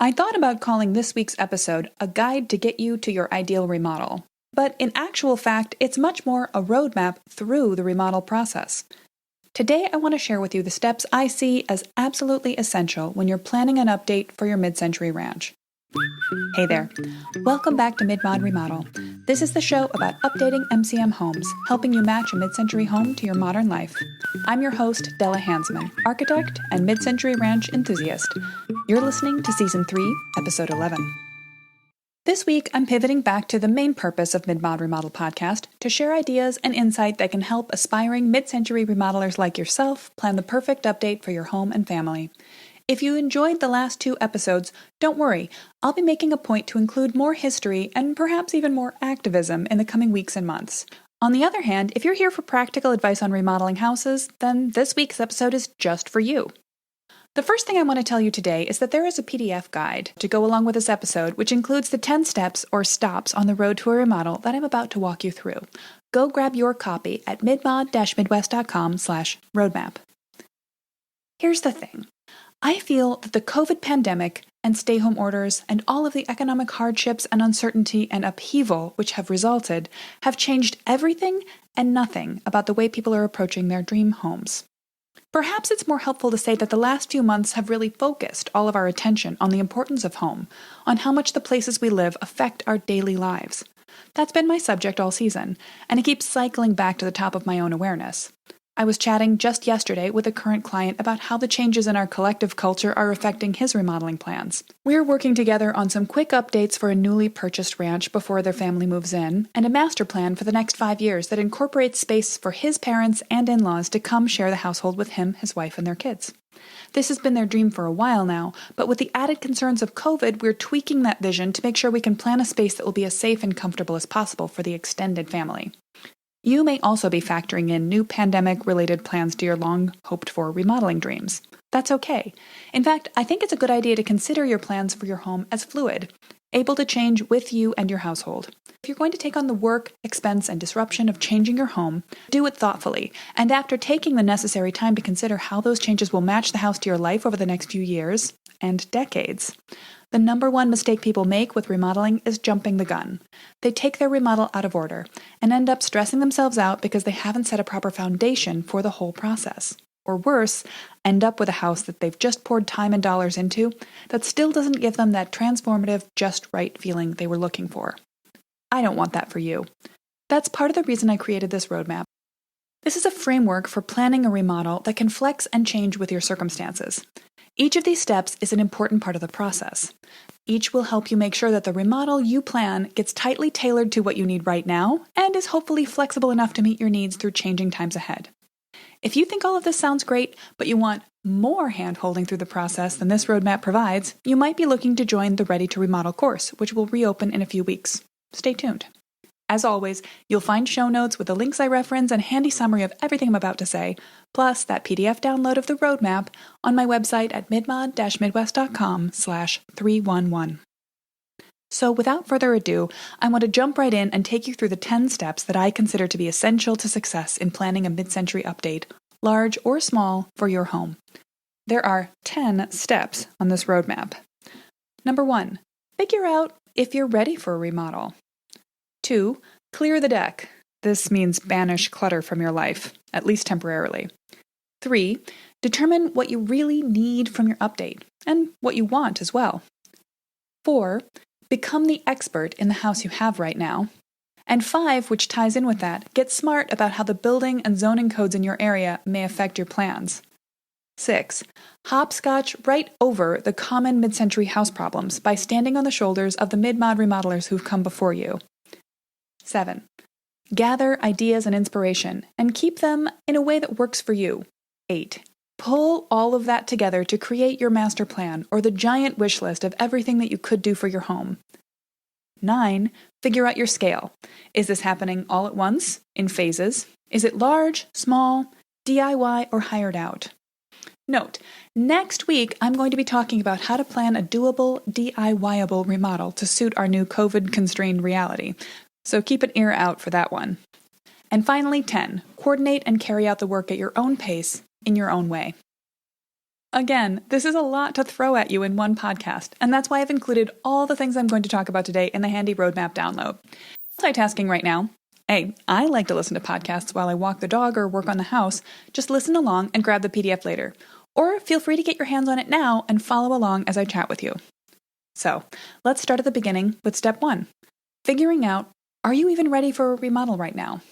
I thought about calling this week's episode a guide to get you to your ideal remodel, but in actual fact, it's much more a roadmap through the remodel process. Today, I want to share with you the steps I see as absolutely essential when you're planning an update for your mid-century ranch. Hey there. Welcome back to Mid-Mod Remodel. This is the show about updating MCM homes, helping you match a mid-century home to your modern life. I'm your host, Della Hansman, architect and mid-century ranch enthusiast. You're listening to Season 3, Episode 11. This week, I'm pivoting back to the main purpose of Mid-Mod Remodel podcast to share ideas and insight that can help aspiring mid-century remodelers like yourself plan the perfect update for your home and family. If you enjoyed the last 2 episodes, don't worry, I'll be making a point to include more history and perhaps even more activism in the coming weeks and months. On the other hand, if you're here for practical advice on remodeling houses, then this week's episode is just for you. The first thing I want to tell you today is that there is a PDF guide to go along with this episode, which includes the 10 steps or stops on the road to a remodel that I'm about to walk you through. Go grab your copy at midmod-midwest.com/roadmap. Here's the thing. I feel that the COVID pandemic and stay-home orders and all of the economic hardships and uncertainty and upheaval which have resulted have changed everything and nothing about the way people are approaching their dream homes. Perhaps it's more helpful to say that the last few months have really focused all of our attention on the importance of home, on how much the places we live affect our daily lives. That's been my subject all season, and it keeps cycling back to the top of my own awareness. I was chatting just yesterday with a current client about how the changes in our collective culture are affecting his remodeling plans. We're working together on some quick updates for a newly purchased ranch before their family moves in, and a master plan for the next 5 years that incorporates space for his parents and in-laws to come share the household with him, his wife, and their kids. This has been their dream for a while now, but with the added concerns of COVID, we're tweaking that vision to make sure we can plan a space that will be as safe and comfortable as possible for the extended family. You may also be factoring in new pandemic-related plans to your long-hoped-for remodeling dreams. That's okay. In fact, I think it's a good idea to consider your plans for your home as fluid, able to change with you and your household. If you're going to take on the work, expense, and disruption of changing your home, do it thoughtfully, and after taking the necessary time to consider how those changes will match the house to your life over the next few years and decades. The number one mistake people make with remodeling is jumping the gun. They take their remodel out of order and end up stressing themselves out because they haven't set a proper foundation for the whole process. Or worse, end up with a house that they've just poured time and dollars into that still doesn't give them that transformative, just right feeling they were looking for. I don't want that for you. That's part of the reason I created this roadmap. This is a framework for planning a remodel that can flex and change with your circumstances. Each of these steps is an important part of the process. Each will help you make sure that the remodel you plan gets tightly tailored to what you need right now and is hopefully flexible enough to meet your needs through changing times ahead. If you think all of this sounds great, but you want more hand-holding through the process than this roadmap provides, you might be looking to join the Ready to Remodel course, which will reopen in a few weeks. Stay tuned. As always, you'll find show notes with the links I reference and handy summary of everything I'm about to say, plus that PDF download of the roadmap on my website at midmod-midwest.com/311. So without further ado, I want to jump right in and take you through the 10 steps that I consider to be essential to success in planning a mid-century update, large or small, for your home. There are 10 steps on this roadmap. Number 1, figure out if you're ready for a remodel. 2, clear the deck. This means banish clutter from your life, at least temporarily. 3, determine what you really need from your update, and what you want as well. 4, become the expert in the house you have right now. And 5, which ties in with that, get smart about how the building and zoning codes in your area may affect your plans. 6, hopscotch right over the common mid-century house problems by standing on the shoulders of the mid-mod remodelers who've come before you. 7, gather ideas and inspiration and keep them in a way that works for you. 8, pull all of that together to create your master plan or the giant wish list of everything that you could do for your home. 9, figure out your scale. Is this happening all at once, in phases? Is it large, small, DIY, or hired out? Note, next week I'm going to be talking about how to plan a doable, DIY-able remodel to suit our new COVID-constrained reality. So keep an ear out for that one. And finally, 10, coordinate and carry out the work at your own pace, in your own way. Again, this is a lot to throw at you in one podcast, and that's why I've included all the things I'm going to talk about today in the handy roadmap download. Multitasking right now. Hey, I like to listen to podcasts while I walk the dog or work on the house. Just listen along and grab the PDF later. Or feel free to get your hands on it now and follow along as I chat with you. So, let's start at the beginning with step 1. Figuring out, are you even ready for a remodel right now?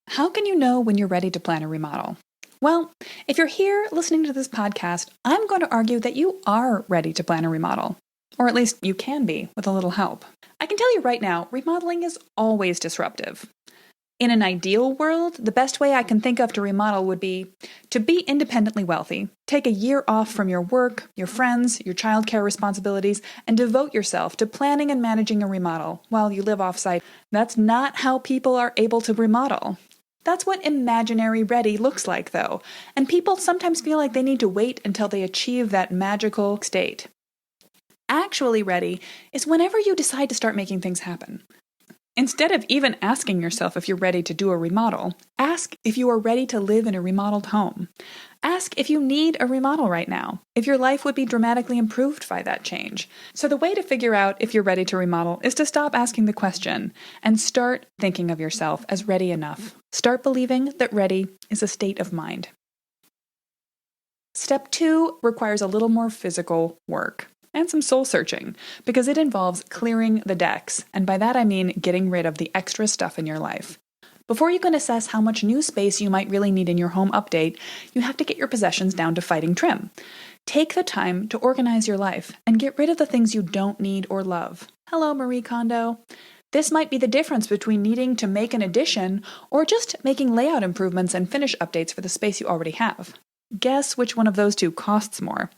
How can you know when you're ready to plan a remodel? Well, if you're here listening to this podcast, I'm going to argue that you are ready to plan a remodel. Or at least you can be with a little help. I can tell you right now, remodeling is always disruptive. In an ideal world, the best way I can think of to remodel would be to be independently wealthy, take a year off from your work, your friends, your childcare responsibilities, and devote yourself to planning and managing a remodel while you live off-site. That's not how people are able to remodel. That's what imaginary ready looks like, though, and people sometimes feel like they need to wait until they achieve that magical state. Actually ready is whenever you decide to start making things happen. Instead of even asking yourself if you're ready to do a remodel, ask if you are ready to live in a remodeled home. Ask if you need a remodel right now, if your life would be dramatically improved by that change. So the way to figure out if you're ready to remodel is to stop asking the question and start thinking of yourself as ready enough. Start believing that ready is a state of mind. Step 2 requires a little more physical work and some soul searching, because it involves clearing the decks, and by that I mean getting rid of the extra stuff in your life. Before you can assess how much new space you might really need in your home update, you have to get your possessions down to fighting trim. Take the time to organize your life and get rid of the things you don't need or love. Hello, Marie Kondo. This might be the difference between needing to make an addition or just making layout improvements and finish updates for the space you already have. Guess which one of those two costs more?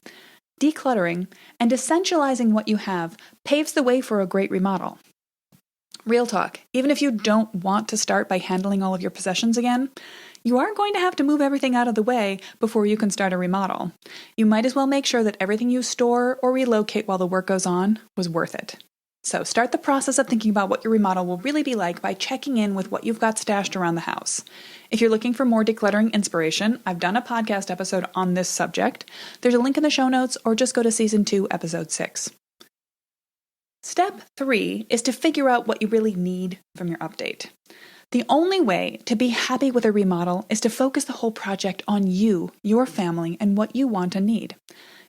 Decluttering and essentializing what you have paves the way for a great remodel. Real talk, even if you don't want to start by handling all of your possessions again, you are going to have to move everything out of the way before you can start a remodel. You might as well make sure that everything you store or relocate while the work goes on was worth it. So start the process of thinking about what your remodel will really be like by checking in with what you've got stashed around the house. If you're looking for more decluttering inspiration, I've done a podcast episode on this subject. There's a link in the show notes, or just go to Season 2, Episode 6. Step 3 is to figure out what you really need from your update. The only way to be happy with a remodel is to focus the whole project on you, your family, and what you want and need.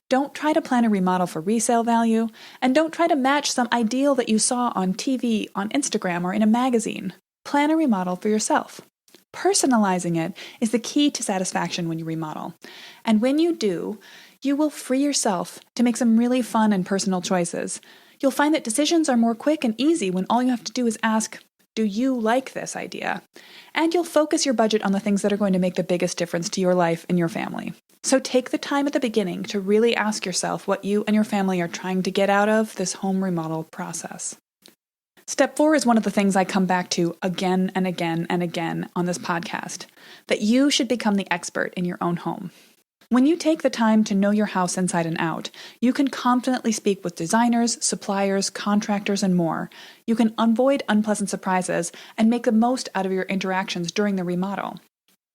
Don't try to plan a remodel for resale value, and don't try to match some ideal that you saw on TV, on Instagram, or in a magazine. Plan a remodel for yourself. Personalizing it is the key to satisfaction when you remodel. And when you do, you will free yourself to make some really fun and personal choices. You'll find that decisions are more quick and easy when all you have to do is ask, do you like this idea? And you'll focus your budget on the things that are going to make the biggest difference to your life and your family. So take the time at the beginning to really ask yourself what you and your family are trying to get out of this home remodel process. Step 4 is one of the things I come back to again and again and again on this podcast, that you should become the expert in your own home. When you take the time to know your house inside and out, you can confidently speak with designers, suppliers, contractors, and more. You can avoid unpleasant surprises and make the most out of your interactions during the remodel.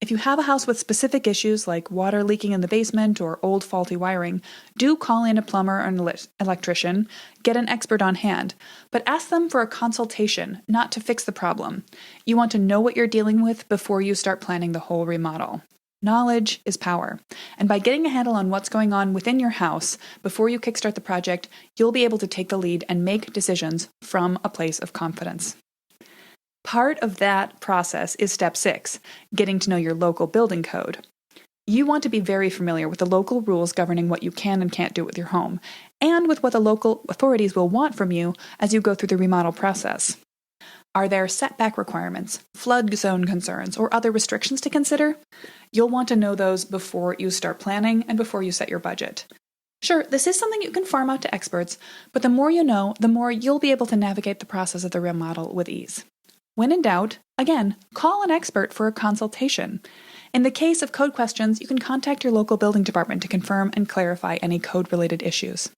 If you have a house with specific issues like water leaking in the basement or old faulty wiring, do call in a plumber or an electrician, get an expert on hand, but ask them for a consultation, not to fix the problem. You want to know what you're dealing with before you start planning the whole remodel. Knowledge is power, and by getting a handle on what's going on within your house before you kickstart the project, you'll be able to take the lead and make decisions from a place of confidence. Part of that process is step 6, getting to know your local building code. You want to be very familiar with the local rules governing what you can and can't do with your home, and with what the local authorities will want from you as you go through the remodel process. Are there setback requirements, flood zone concerns, or other restrictions to consider? You'll want to know those before you start planning and before you set your budget. Sure, this is something you can farm out to experts, but the more you know, the more you'll be able to navigate the process of the remodel with ease. When in doubt, again, call an expert for a consultation. In the case of code questions, you can contact your local building department to confirm and clarify any code-related issues.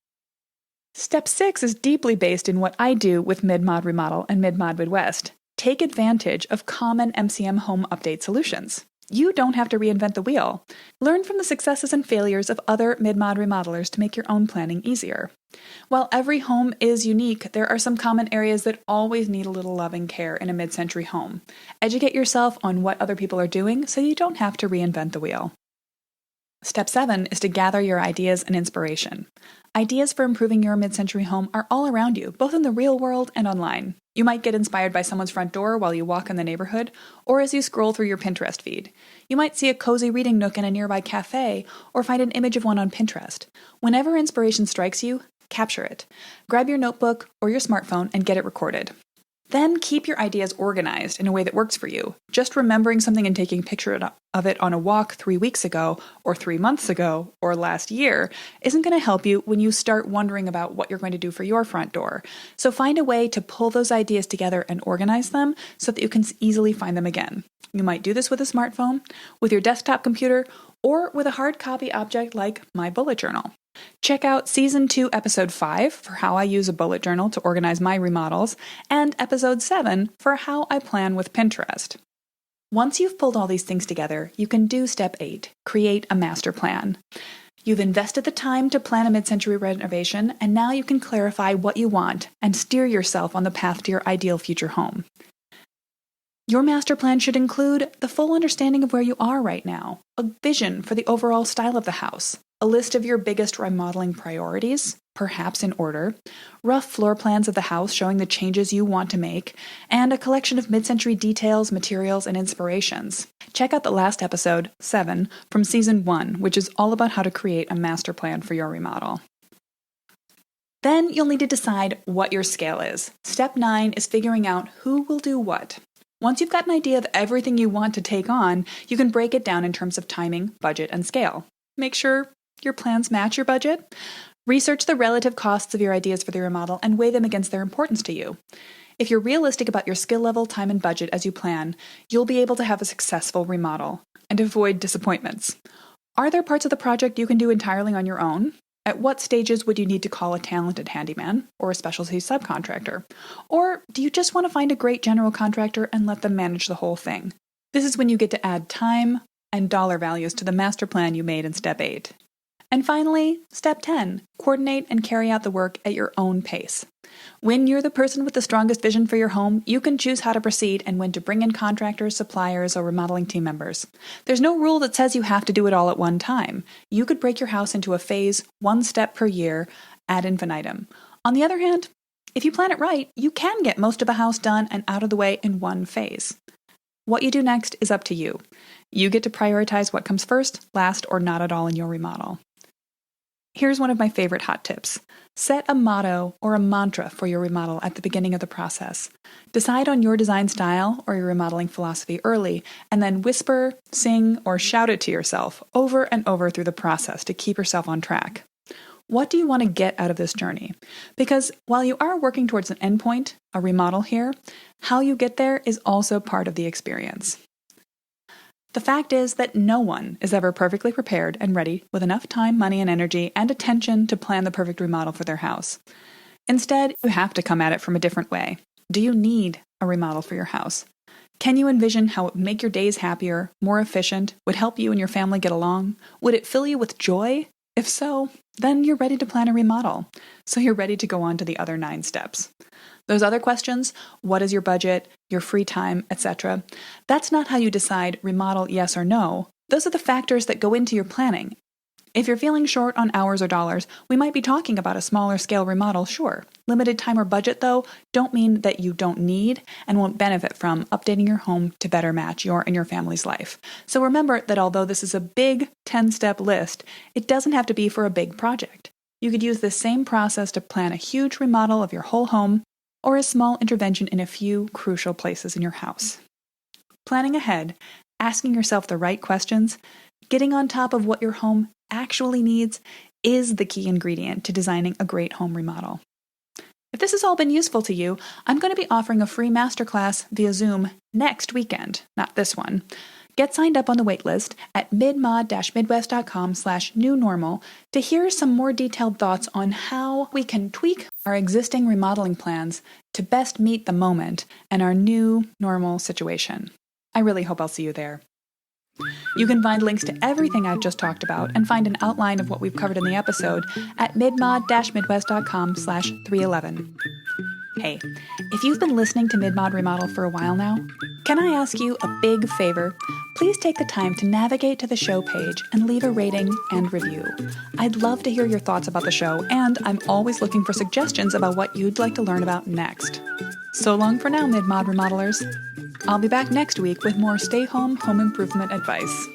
Step 6 is deeply based in what I do with Mid-Mod Remodel and Mid-Mod Midwest. Take advantage of common MCM home update solutions. You don't have to reinvent the wheel. Learn from the successes and failures of other mid-mod remodelers to make your own planning easier. While every home is unique, there are some common areas that always need a little loving care in a mid-century home. Educate yourself on what other people are doing so you don't have to reinvent the wheel. Step 7 is to gather your ideas and inspiration. Ideas for improving your mid-century home are all around you, both in the real world and online. You might get inspired by someone's front door while you walk in the neighborhood, or as you scroll through your Pinterest feed. You might see a cozy reading nook in a nearby cafe, or find an image of one on Pinterest. Whenever inspiration strikes you, capture it. Grab your notebook or your smartphone and get it recorded. Then keep your ideas organized in a way that works for you. Just remembering something and taking a picture of it on a walk 3 weeks ago, or 3 months ago, or last year isn't going to help you when you start wondering about what you're going to do for your front door. So find a way to pull those ideas together and organize them so that you can easily find them again. You might do this with a smartphone, with your desktop computer, or with a hard copy object like my bullet journal. Check out Season 2, Episode 5 for how I use a bullet journal to organize my remodels, and Episode 7 for how I plan with Pinterest. Once you've pulled all these things together, you can do Step 8, create a master plan. You've invested the time to plan a mid-century renovation, and now you can clarify what you want and steer yourself on the path to your ideal future home. Your master plan should include the full understanding of where you are right now, a vision for the overall style of the house, a list of your biggest remodeling priorities, perhaps in order, rough floor plans of the house showing the changes you want to make, and a collection of mid-century details, materials, and inspirations. Check out the last episode, 7, from Season 1, which is all about how to create a master plan for your remodel. Then you'll need to decide what your scale is. Step 9 is figuring out who will do what. Once you've got an idea of everything you want to take on, you can break it down in terms of timing, budget, and scale. Make sure your plans match your budget. Research the relative costs of your ideas for the remodel and weigh them against their importance to you. If you're realistic about your skill level, time, and budget as you plan, you'll be able to have a successful remodel and avoid disappointments. Are there parts of the project you can do entirely on your own? At what stages would you need to call a talented handyman or a specialty subcontractor? Or do you just want to find a great general contractor and let them manage the whole thing? This is when you get to add time and dollar values to the master plan you made in Step 8. And finally, Step 10, coordinate and carry out the work at your own pace. When you're the person with the strongest vision for your home, you can choose how to proceed and when to bring in contractors, suppliers, or remodeling team members. There's no rule that says you have to do it all at one time. You could break your house into a phase, one step per year, ad infinitum. On the other hand, if you plan it right, you can get most of a house done and out of the way in one phase. What you do next is up to you. You get to prioritize what comes first, last, or not at all in your remodel. Here's one of my favorite hot tips. Set a motto or a mantra for your remodel at the beginning of the process. Decide on your design style or your remodeling philosophy early, and then whisper, sing, or shout it to yourself over and over through the process to keep yourself on track. What do you want to get out of this journey? Because while you are working towards an endpoint, a remodel here, how you get there is also part of the experience. The fact is that no one is ever perfectly prepared and ready with enough time, money, and energy and attention to plan the perfect remodel for their house. Instead, you have to come at it from a different way. Do you need a remodel for your house? Can you envision how it would make your days happier, more efficient, would help you and your family get along? Would it fill you with joy? If so, then you're ready to plan a remodel. So you're ready to go on to the other 9 steps. Those other questions, what is your budget, your free time, etc., that's not how you decide remodel yes or no. Those are the factors that go into your planning. If you're feeling short on hours or dollars, we might be talking about a smaller scale remodel, sure. Limited time or budget, though, don't mean that you don't need and won't benefit from updating your home to better match your and your family's life. So remember that although this is a big 10-step list, it doesn't have to be for a big project. You could use this same process to plan a huge remodel of your whole home or a small intervention in a few crucial places in your house. Planning ahead, asking yourself the right questions, getting on top of what your home actually needs is the key ingredient to designing a great home remodel. If this has all been useful to you, I'm going to be offering a free masterclass via Zoom next weekend, not this one. Get signed up on the waitlist at midmod-midwest.com/newnormal to hear some more detailed thoughts on how we can tweak our existing remodeling plans to best meet the moment and our new normal situation. I really hope I'll see you there. You can find links to everything I've just talked about and find an outline of what we've covered in the episode at midmod-midwest.com/311. Hey, if you've been listening to Midmod Remodel for a while now, can I ask you a big favor? Please take the time to navigate to the show page and leave a rating and review. I'd love to hear your thoughts about the show, and I'm always looking for suggestions about what you'd like to learn about next. So long for now, Midmod Remodelers. I'll be back next week with more stay-home home improvement advice.